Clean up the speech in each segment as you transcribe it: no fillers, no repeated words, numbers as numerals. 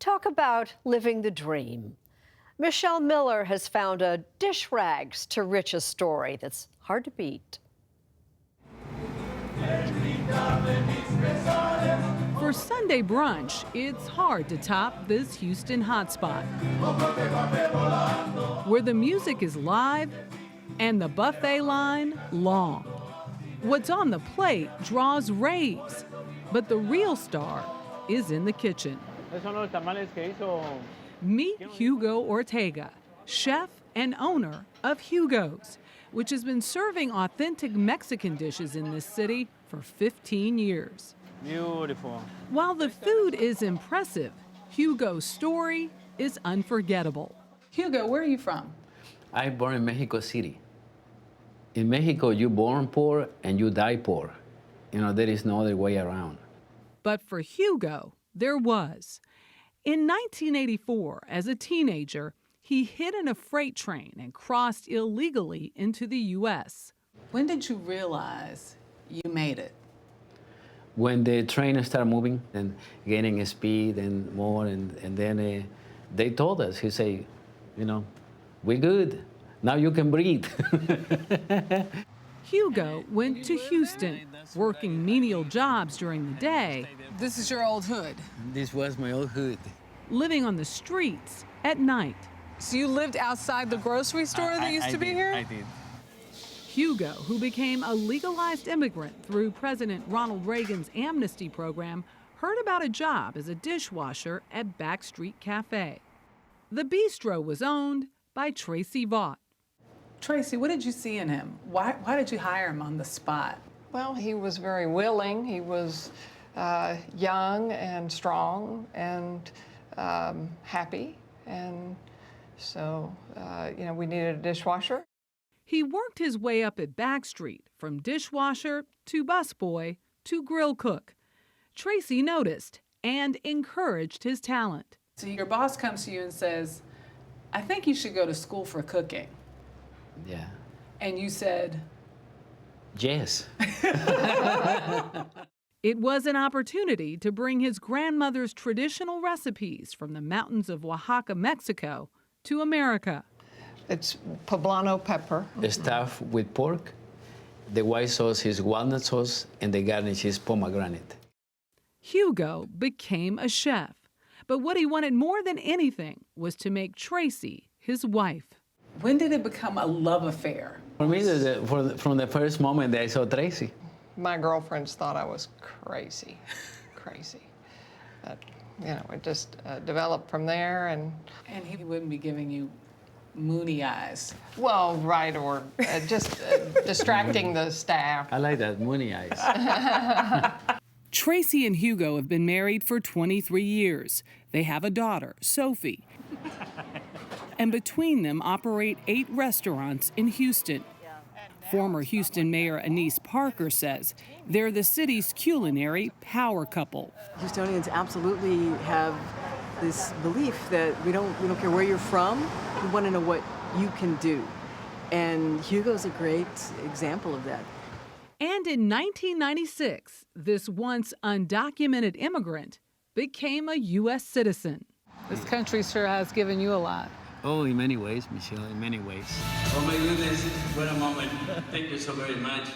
Talk about living the dream. Michelle Miller has found a dish rags to riches story that's hard to beat. For Sunday brunch, it's hard to top this Houston hotspot, where the music is live and the buffet line long. What's on the plate draws raves, but the real star is in the kitchen. Meet Hugo Ortega, chef and owner of Hugo's, which has been serving authentic Mexican dishes in this city for 15 years. Beautiful. While the food is impressive, Hugo's story is unforgettable. Hugo, where are you from? I born in Mexico City. In Mexico, you born poor and you die poor. You know, there is no other way around. But for Hugo, there was. In 1984, as a teenager, he hid in a freight train and crossed illegally into the U.S. When did you realize you made it? When the train started moving and gaining speed and more, and then they told us, he said, you know, we're good. Now you can breathe. Hugo went to Houston, working menial jobs during the day. This is your old hood. This was my old hood. Living on the streets at night. So you lived outside the grocery store that used to be here? I did. Hugo, who became a legalized immigrant through President Ronald Reagan's amnesty program, heard about a job as a dishwasher at Backstreet Cafe. The bistro was owned by Tracy Vaught. Tracy, what did you see in him? Why did you hire him on the spot? Well, he was very willing. He was young and strong and happy. And so, you know, we needed a dishwasher. He worked his way up at Backstreet from dishwasher to busboy to grill cook. Tracy noticed and encouraged his talent. So your boss comes to you and says, I think you should go to school for cooking. Yeah. And you said, Yes. It was an opportunity to bring his grandmother's traditional recipes from the mountains of Oaxaca, Mexico, to America. It's poblano pepper. Stuffed with pork. The white sauce is walnut sauce, and the garnish is pomegranate. Hugo became a chef, but what he wanted more than anything was to make Tracy his wife. When did it become a love affair? For me, from the first moment that I saw Tracy. My girlfriends thought I was crazy. But, you know, it just developed from there. And he wouldn't be giving you moony eyes. Well, right, or just distracting the staff. I like that, moony eyes. Tracy and Hugo have been married for 23 years. They have a daughter, Sophie. And between them operate 8 restaurants in Houston. Former Houston Mayor Anise Parker says they're the city's culinary power couple. Houstonians absolutely have this belief that we don't care where you're from, we want to know what you can do. And Hugo's a great example of that. And in 1996, this once undocumented immigrant became a U.S. citizen. This country sure has given you a lot. Oh, in many ways, Michelle, in many ways. Oh my goodness, what a moment. Thank you so very much.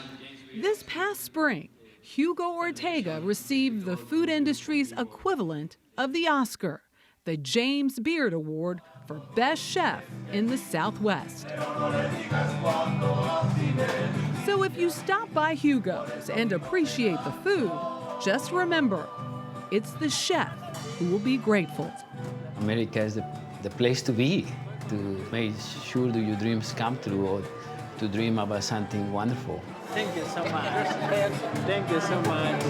This past spring, Hugo Ortega received the food industry's equivalent of the Oscar, the James Beard Award for Best Chef in the Southwest. So if you stop by Hugo's and appreciate the food, just remember, it's the chef who will be grateful. America is the place to be, to make sure that your dreams come true or to dream about something wonderful. Thank you so much. Thank you so much.